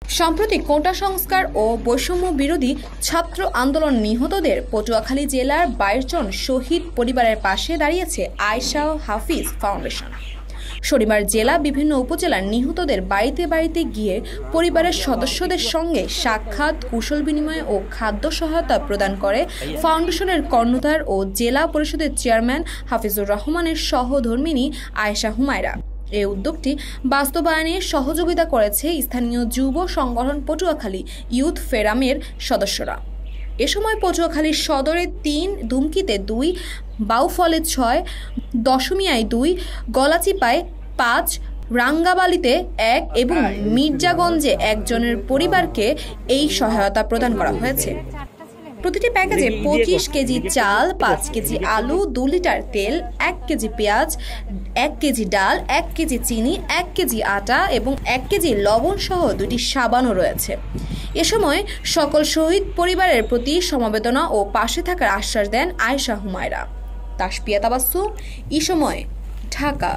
সম্প্রতি কোটা সংস্কার ও বৈষম্য বিরোধী ছাত্র আন্দোলন নিহতদের পটুয়াখালী জেলার 22 জন শহীদ পরিবারের পাশে দাঁড়িয়েছে আয়েশা হাফিজ ফাউন্ডেশন। শনিবার জেলা বিভিন্ন উপজেলার নিহতদের বাড়িতে বাড়িতে গিয়ে পরিবারের সদস্যদের সঙ্গে সাক্ষাৎ, কুশল বিনিময় ও খাদ্য সহায়তা প্রদান করে ফাউন্ডেশনের কর্ণধার ও জেলা পরিষদের চেয়ারম্যান হাফিজুর রহমানের সহধর্মিণী আয়েশা হুমায়রা। এই উদ্যোগটি বাস্তবায়নে সহযোগিতা করেছে স্থানীয় যুব সংগঠন পটুয়াখালী ইউথ ফোরামের সদস্যরা। এ সময় পটুয়াখালী সদরে 3, দুমকিতে 2, বাউফলে 6, দশমিয়ায় 2, গলাচিপায় 5, রাঙ্গাবালিতে 1 এবং মির্জাগঞ্জে 1 জনের পরিবারকে এই সহায়তা প্রদান করা হয়েছে। প্রতিটি প্যাকেজে 25 কেজি চাল, 5 কেজি আলু, 2 লিটার তেল, 1 কেজি পেঁয়াজ, 1 কেজি ডাল, 1 কেজি চিনি, 1 কেজি আটা এবং 1 কেজি লবণ সহ 2টি সাবানও রয়েছে। এ সময় সকল শহীদ পরিবারের প্রতি সমবেদনা ও পাশে থাকার আশ্বাস দেন আয়েশা হুমায়রা। তাসপিয়া তাবাসসুম, এই সময়, ঢাকা।